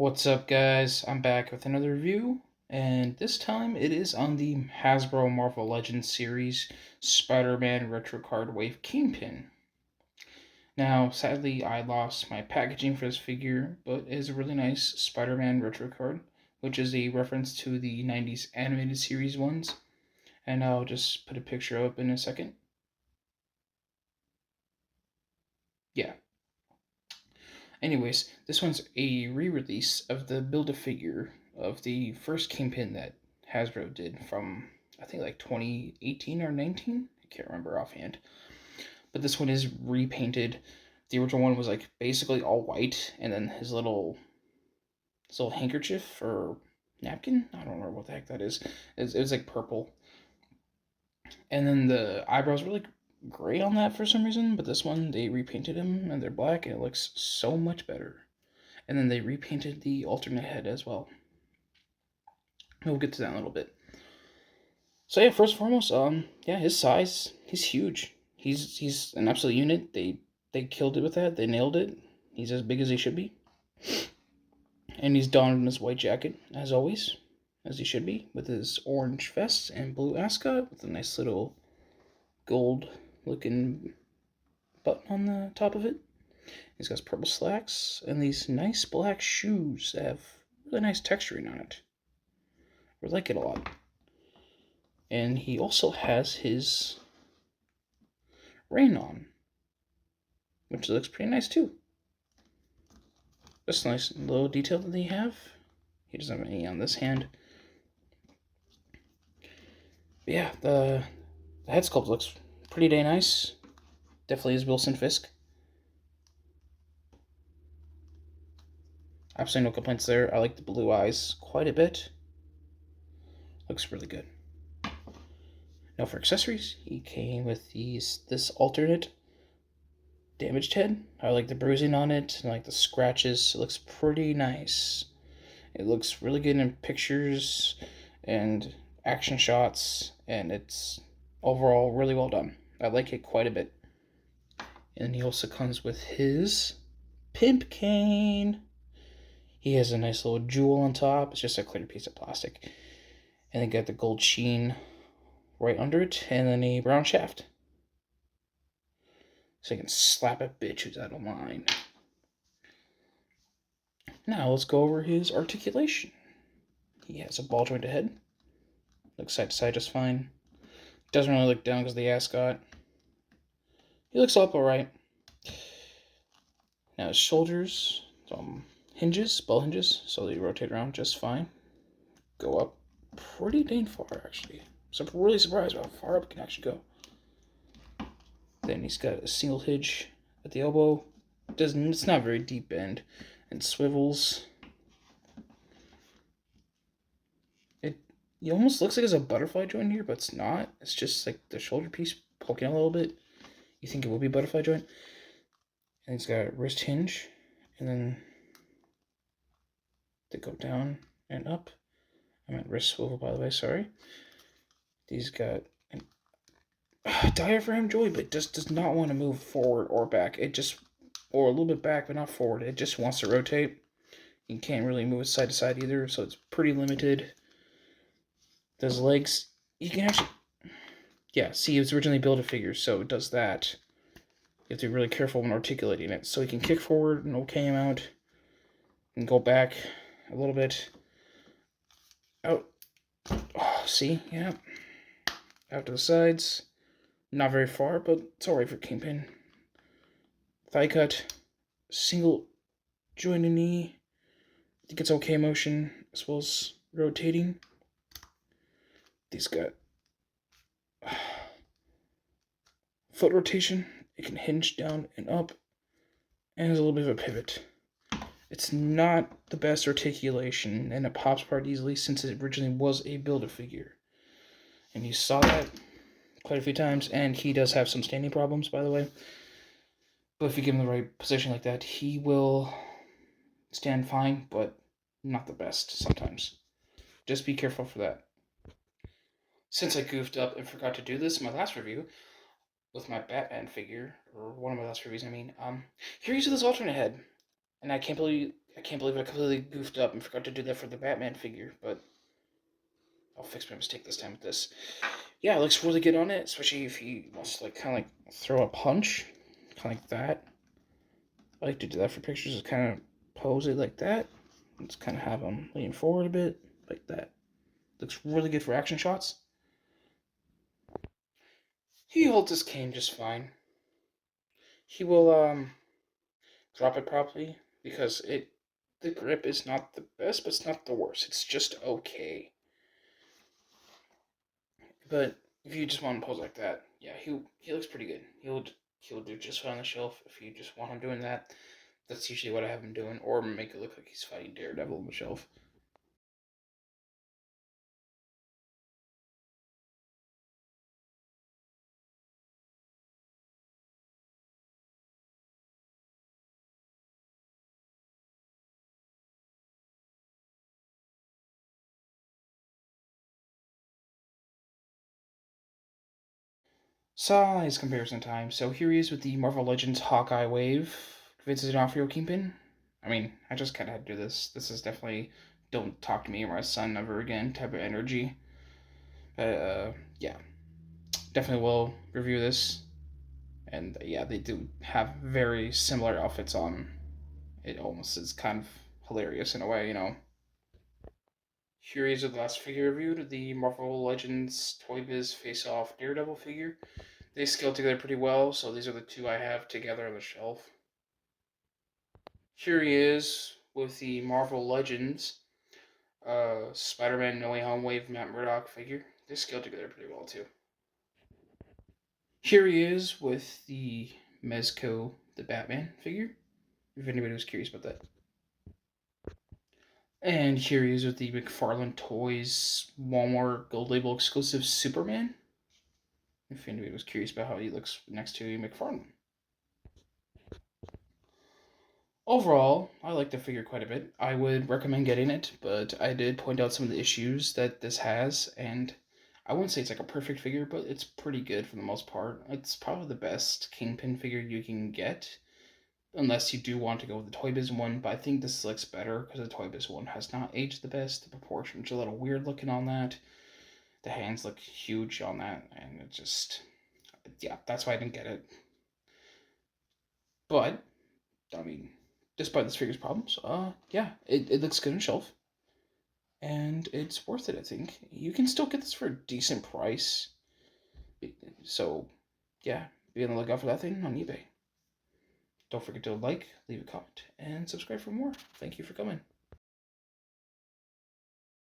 What's up, guys? I'm back with another review, and this time it is on the Hasbro Marvel Legends series Spider-Man Retro Card Wave Kingpin. Now, sadly, I lost my packaging for this figure, but it is a really nice Spider-Man retro card, which is a reference to the 90s animated series ones, and I'll just put a picture up in a second. Yeah. Anyways, this one's a re-release of the Build-A-Figure of the first Kingpin that Hasbro did from, I think, like 2018 or 19? I can't remember offhand. But this one is repainted. The original one was like basically all white, and then his little handkerchief or napkin, I don't remember what the heck that is. It was like purple. And then the eyebrows were like gray on that for some reason, but this one they repainted him and they're black and it looks so much better. And then they repainted the alternate head as well. We'll get to that in a little bit. So yeah, first and foremost, yeah, his size, he's huge. He's an absolute unit. They killed it with that. They nailed it. He's as big as he should be. And he's donned in his white jacket, as always, as he should be, with his orange vest and blue ascot with a nice little gold-looking button on the top of it. He's got purple slacks and these nice black shoes that have really nice texturing on it. I like it a lot. And he also has his rain on, which looks pretty nice too. Just a nice little detail that they have. He doesn't have any on this hand. But yeah, the head sculpt looks pretty dang nice. Definitely is Wilson Fisk. Absolutely no complaints there. I like the blue eyes quite a bit. Looks really good. Now for accessories, he came with this alternate damaged head. I like the bruising on it, and like the scratches. It looks pretty nice. It looks really good in pictures and action shots, and it's overall really well done. I like it quite a bit. And he also comes with his pimp cane. He has a nice little jewel on top. It's just a clear piece of plastic. And they got the gold sheen right under it, and then a brown shaft. So you can slap a bitch who's out of line. Now let's go over his articulation. He has a ball jointed head. Looks side to side just fine. Doesn't really look down because of the ascot. He looks up alright. Now his shoulders, hinges, ball hinges, so they rotate around just fine. Go up pretty dang far, actually. So I'm really surprised how far up it can actually go. Then he's got a single hinge at the elbow. It's not very deep bend, and swivels. It almost looks like there's a butterfly joint here, but it's not. It's just like the shoulder piece poking out a little bit. You think it will be a butterfly joint. And he's got a wrist hinge, and then they go down and up. I meant wrist swivel, by the way, sorry. He's got a diaphragm joint, but just does not want to move forward or back. Or a little bit back, but not forward. It just wants to rotate. You can't really move it side to side either, so it's pretty limited. Those legs, you can actually, yeah, see, it was originally Build-A-Figure, so it does that. You have to be really careful when articulating it. So you can kick forward an okay amount, and go back a little bit. Out. Oh, see, yeah. Out to the sides. Not very far, but it's alright for Kingpin. Thigh cut. Single jointed knee. I think it's okay motion, as well as rotating. He's got foot rotation. It can hinge down and up, and there's a little bit of a pivot. It's not the best articulation, and it pops apart easily since it originally was a Build-A-Figure. And you saw that quite a few times, and he does have some standing problems, by the way. But if you give him the right position like that, he will stand fine, but not the best sometimes. Just be careful for that. Since I goofed up and forgot to do this in my last review with my Batman figure, or one of my last reviews, I mean, here uses this alternate head, and I can't believe I can't believe I completely goofed up and forgot to do that for the Batman figure, but I'll fix my mistake this time with this. Yeah, it looks really good on it, especially if he wants to like kind of like throw a punch, kind of like that. I like to do that for pictures, just kind of pose it like that. Just kind of have him lean forward a bit, like that. Looks really good for action shots. He holds his cane just fine. He will drop it properly because the grip is not the best, but it's not the worst. It's just okay. But if you just want to pose like that, yeah, he looks pretty good. He'll do just fine on the shelf if you just want him doing that. That's usually what I have him doing, or make it look like he's fighting Daredevil on the shelf. Size comparison time. So here he is with the Marvel Legends Hawkeye Wave. Vincent D'Onofrio Kingpin. I mean, I just kind of had to do this. This is definitely don't talk to me or my son ever again type of energy. Yeah, definitely will review this. And yeah, they do have very similar outfits on. It almost is kind of hilarious in a way, you know. Here is the last figure reviewed, the Marvel Legends Toy Biz Face Off Daredevil figure. They scale together pretty well, so these are the two I have together on the shelf. Here he is with the Marvel Legends Spider-Man No Way Home Wave Matt Murdock figure. They scale together pretty well too. Here he is with the Mezco the Batman figure, if anybody was curious about that. And here he is with the McFarlane Toys Walmart Gold Label exclusive Superman, if anybody was curious about how he looks next to McFarlane. Overall, I like the figure quite a bit. I would recommend getting it, but I did point out some of the issues that this has, and I wouldn't say it's like a perfect figure, but it's pretty good for the most part. It's probably the best Kingpin figure you can get, unless you do want to go with the Toy Biz one, but I think this looks better because the Toy Biz one has not aged the best. The proportions are a little weird looking on that. The hands look huge on that, and it just, yeah, that's why I didn't get it. But I mean, despite this figure's problems, yeah, it looks good on shelf, and it's worth it. I think you can still get this for a decent price. So, yeah, be on the lookout for that thing on eBay. Don't forget to like, leave a comment, and subscribe for more. Thank you for coming.